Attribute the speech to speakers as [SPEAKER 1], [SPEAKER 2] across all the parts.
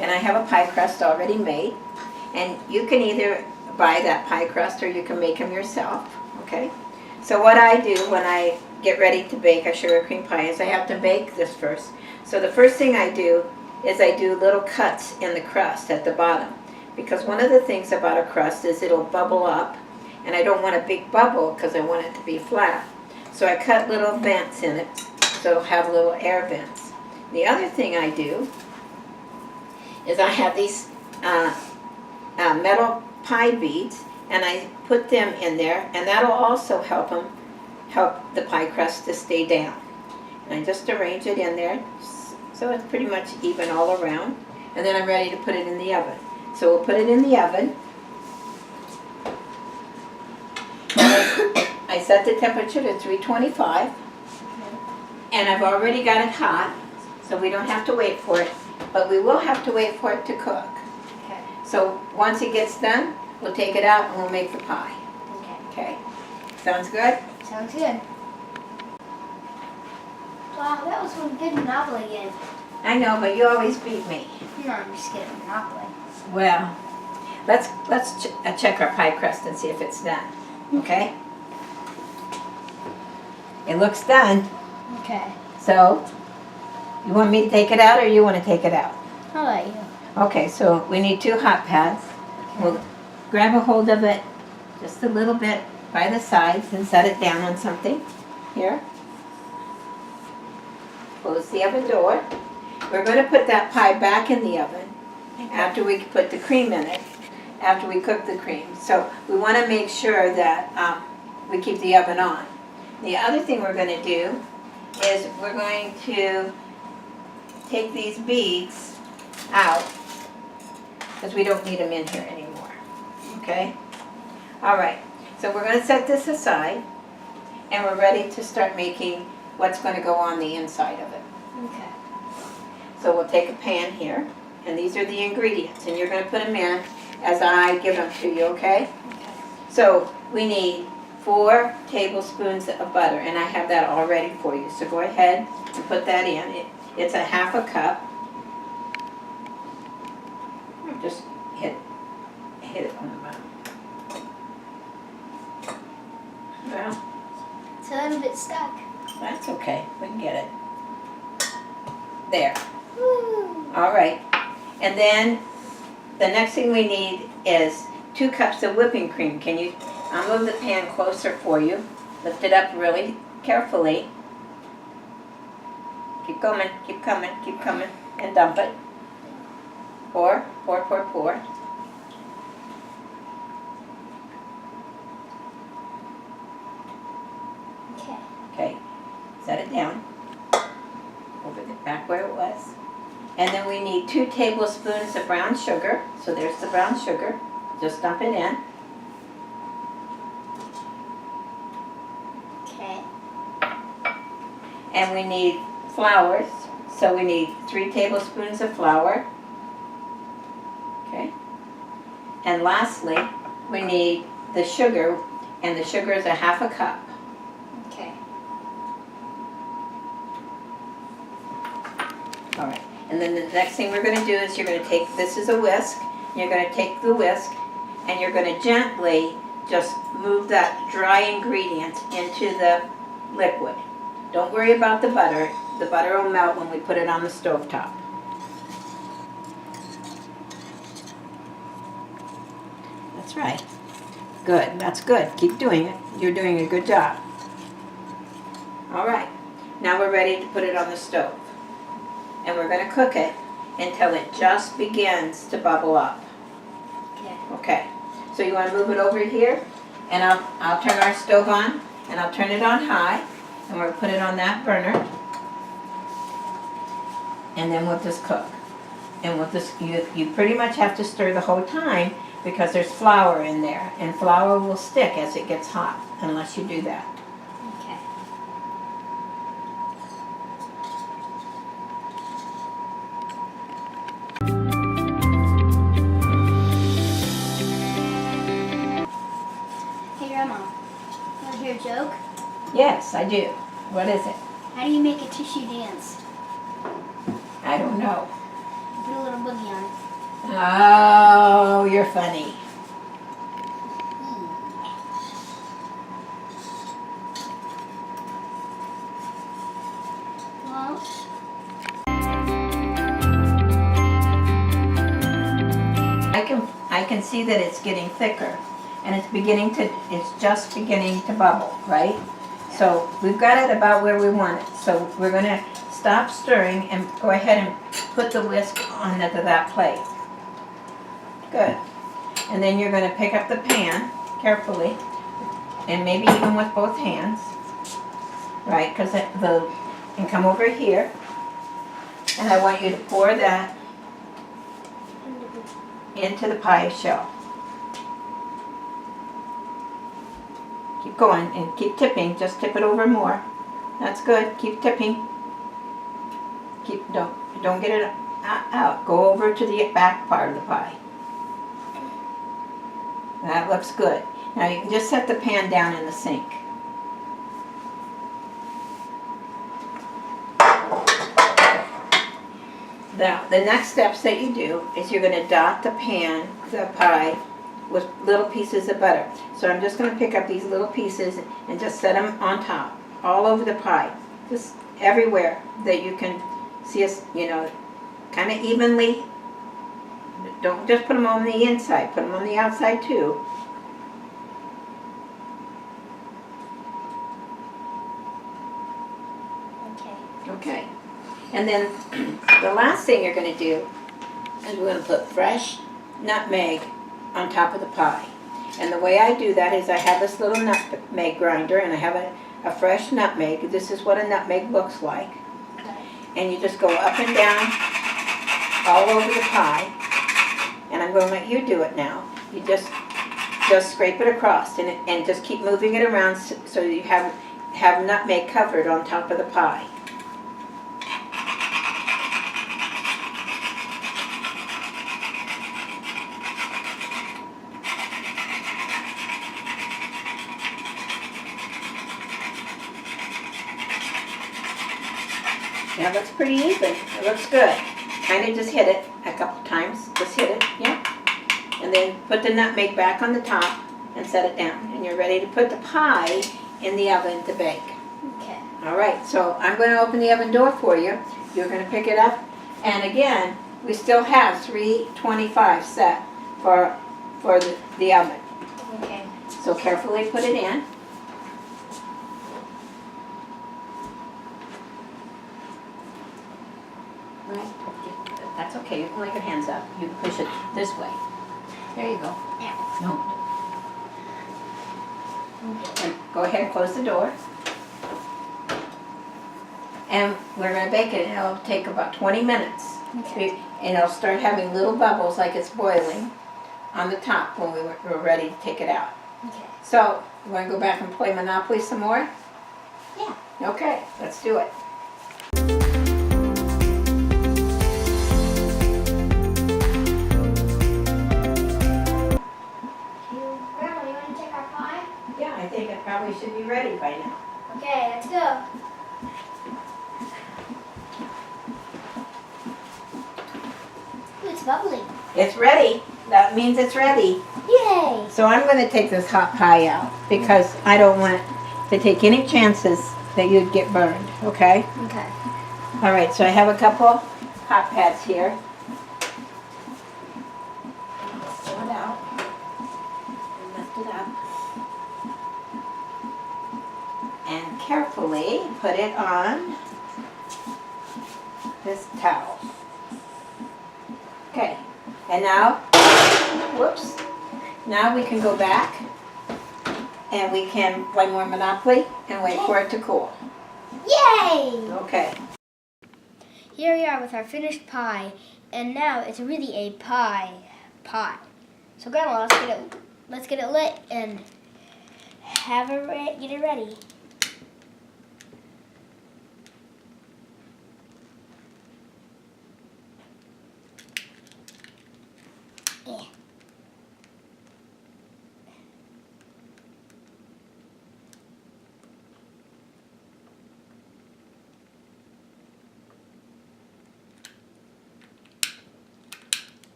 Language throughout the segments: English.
[SPEAKER 1] and I have a pie crust already made. And you can either buy that pie crust or you can make them yourself, okay? So what I do when I get ready to bake a sugar cream pie is I have to bake this first. So the first thing I do is I do little cuts in the crust at the bottom. Because one of the things about a crust is it'll bubble up, and I don't want a big bubble because I want it to be flat. So I cut little vents in it, so it'll have little air vents. The other thing I do is I have these metal pie beads, and I put them in there, and that'll also help the pie crust to stay down. And I just arrange it in there so it's pretty much even all around, and then I'm ready to put it in the oven. So we'll put it in the oven. I set the temperature to 325, and I've already got it hot, so we don't have to wait for it, but we will have to wait for it to cook.
[SPEAKER 2] Okay.
[SPEAKER 1] So once it gets done, we'll take it out and we'll make the pie.
[SPEAKER 2] Okay.
[SPEAKER 1] Okay? Sounds good?
[SPEAKER 2] Sounds good. Wow, that was one good Monopoly game.
[SPEAKER 1] I know, but you always beat me.
[SPEAKER 2] No, I'm just kidding. Monopoly.
[SPEAKER 1] Well, let's check our pie crust and see if it's done. Okay? It looks done.
[SPEAKER 2] Okay.
[SPEAKER 1] So, you want me to take it out or you want to take it out?
[SPEAKER 2] I'll let you.
[SPEAKER 1] Okay, so we need 2 hot pads. We'll grab a hold of it just a little bit by the sides and set it down on something. Here. Close the oven door. We're going to put that pie back in the oven after we put the cream in it, after we cook the cream. So we want to make sure that we keep the oven on. The other thing we're going to do is we're going to take these beads out because we don't need them in here anymore. Okay? All right. So we're going to set this aside, and we're ready to start making what's going to go on the inside of it.
[SPEAKER 2] Okay.
[SPEAKER 1] So we'll take a pan here, and these are the ingredients, and you're going to put them in as I give them to you, okay?
[SPEAKER 2] Okay.
[SPEAKER 1] So we need 4 tablespoons of butter, and I have that all ready for you. So go ahead and put that in. It's a half a cup. Just hit it on the bottom. Well,
[SPEAKER 2] It's a little bit stuck.
[SPEAKER 1] that's okay. We can get it. There.
[SPEAKER 2] Woo.
[SPEAKER 1] All right. And then the next thing we need is 2 cups of whipping cream. I'll move the pan closer for you. Lift it up really carefully. Keep coming, keep coming, keep coming, and dump it. Pour, pour, pour, pour.
[SPEAKER 2] Okay.
[SPEAKER 1] Okay, set it down. Over it back where it was. And then we need 2 tablespoons of brown sugar. So there's the brown sugar. Just dump it in.
[SPEAKER 2] Okay.
[SPEAKER 1] And we need flour. So we need 3 tablespoons of flour. Okay. And lastly, we need the sugar, and the sugar is a half a cup.
[SPEAKER 2] Okay.
[SPEAKER 1] All right. And then the next thing we're going to do is you're going to take, this is a whisk, you're going to take the whisk and you're going to gently just move that dry ingredient into the liquid. Don't worry about the butter. The butter will melt when we put it on the stovetop. That's right. Good, that's good. Keep doing it. You're doing a good job. All right. Now we're ready to put it on the stove. And we're going to cook it until it just begins to bubble up.
[SPEAKER 2] Okay.
[SPEAKER 1] Okay, so you want to move it over here, and I'll turn our stove on, and I'll turn it on high, and we'll put it on that burner, and then we'll just cook. And we'll just, you pretty much have to stir the whole time because there's flour in there, and flour will stick as it gets hot unless you do that.
[SPEAKER 2] Okay. Hey, Grandma. Want to hear a joke?
[SPEAKER 1] Yes, I do. What is it?
[SPEAKER 2] How do you make a tissue dance?
[SPEAKER 1] I don't know.
[SPEAKER 2] Put a little boogie on it.
[SPEAKER 1] Oh, you're funny.
[SPEAKER 2] Well,
[SPEAKER 1] I can see that it's getting thicker, and it's just beginning to bubble, right? So we've got it about where we want it. So we're gonna stop stirring and go ahead and put the whisk on that plate. Good. And then you're gonna pick up the pan carefully, and maybe even with both hands, right? And come over here, and I want you to pour that into the pie shell. Keep going and keep tipping. Just tip it over more. That's good. Keep tipping. Don't get it out. Go over to the back part of the pie. That looks good. Now you can just set the pan down in the sink. Now, the next steps that you do is you're going to dot the pie, with little pieces of butter. So I'm just going to pick up these little pieces and just set them on top, all over the pie, just everywhere that you can see us, kind of evenly. Don't just put them on the inside, put them on the outside too.
[SPEAKER 2] okay.
[SPEAKER 1] Okay. And then the last thing you're going to do is we're going to put fresh nutmeg on top of the pie. And the way I do that is I have this little nutmeg grinder, and I have a fresh nutmeg. This is what a nutmeg looks like.
[SPEAKER 2] Okay.
[SPEAKER 1] And you just go up and down all over the pie. And I'm going to let you do it now. You just scrape it across and just keep moving it around so you have nutmeg covered on top of the pie. That looks pretty even. It looks good. Kind of just hit it a couple times. Just hit it, yeah. And then put the nutmeg back on the top and set it down. And you're ready to put the pie in the oven to bake.
[SPEAKER 2] Okay.
[SPEAKER 1] All right, so I'm going to open the oven door for you. You're going to pick it up. And again, we still have 325 set for the oven.
[SPEAKER 2] Okay.
[SPEAKER 1] So carefully put it in. Right. That's okay. You can lay your hands up. You push it this way. There you go.
[SPEAKER 2] Yeah.
[SPEAKER 1] No. And go ahead and close the door. And we're going to bake it, and it'll take about 20 minutes.
[SPEAKER 2] Okay.
[SPEAKER 1] And it'll start having little bubbles like it's boiling on the top when we're ready to take it out.
[SPEAKER 2] Okay.
[SPEAKER 1] So, you want to go back and play Monopoly some more?
[SPEAKER 2] Yeah.
[SPEAKER 1] Okay, let's do it.
[SPEAKER 2] Grandma, you want to check our pie?
[SPEAKER 1] Yeah, I think it probably should be ready by now.
[SPEAKER 2] Okay, let's go. Ooh, it's bubbling.
[SPEAKER 1] It's ready. That means it's ready.
[SPEAKER 2] Yay!
[SPEAKER 1] So I'm going to take this hot pie out because I don't want to take any chances that you'd get burned, okay?
[SPEAKER 2] Okay.
[SPEAKER 1] All right, so I have a couple hot pads here. Pull it out and lift it up. And carefully put it on this towel. Okay, and now, whoops, now we can go back and we can play more Monopoly and wait for it to cool.
[SPEAKER 2] Yay!
[SPEAKER 1] Okay.
[SPEAKER 2] Here we are with our finished pie, and now it's really a pie. So Grandma, let's get it lit and get it ready. Yeah.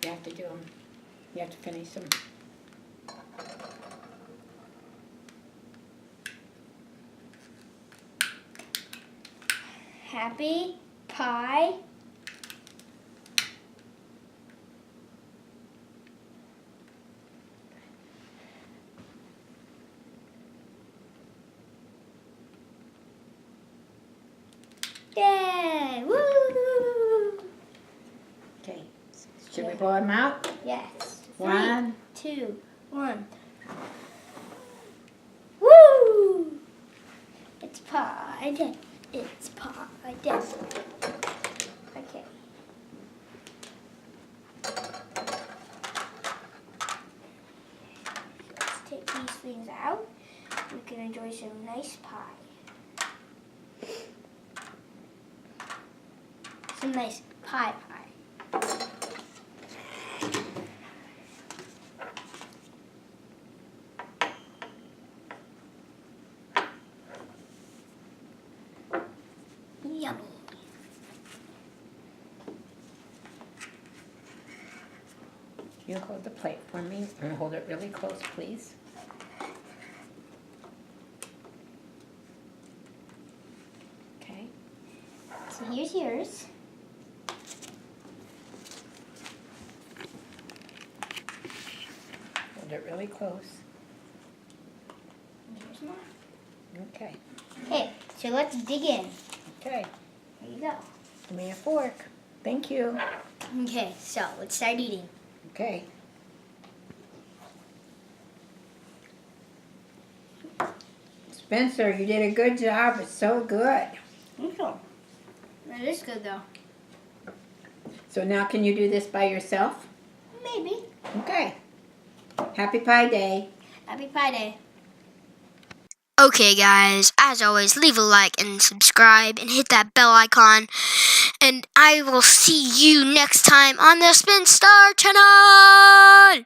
[SPEAKER 1] You have to do them. You have to finish them.
[SPEAKER 2] Happy pie. Yay! Woo!
[SPEAKER 1] Okay. Should we blow them out?
[SPEAKER 2] Yes.
[SPEAKER 1] 1,
[SPEAKER 2] 3, 2, 1. Woo! It's pie day. It's pie day. Okay. Let's take these things out. We can enjoy some nice pie. Some nice pie. Yummy.
[SPEAKER 1] you hold the plate for me and hold it really close, please. Okay.
[SPEAKER 2] So here's yours.
[SPEAKER 1] Hold it really close.
[SPEAKER 2] And here's mine.
[SPEAKER 1] Okay.
[SPEAKER 2] Okay, so let's dig in.
[SPEAKER 1] Okay.
[SPEAKER 2] There you go.
[SPEAKER 1] Give me a fork. Thank you.
[SPEAKER 2] Okay, so let's start eating.
[SPEAKER 1] Okay. Spencer, you did a good job. It's so good.
[SPEAKER 2] Okay. That is good though.
[SPEAKER 1] So now can you do this by yourself?
[SPEAKER 2] Maybe.
[SPEAKER 1] Okay. Happy Pie Day.
[SPEAKER 2] Happy Pie Day.
[SPEAKER 3] Okay, guys, as always, leave a like and subscribe and hit that bell icon. And I will see you next time on the Spin Star channel!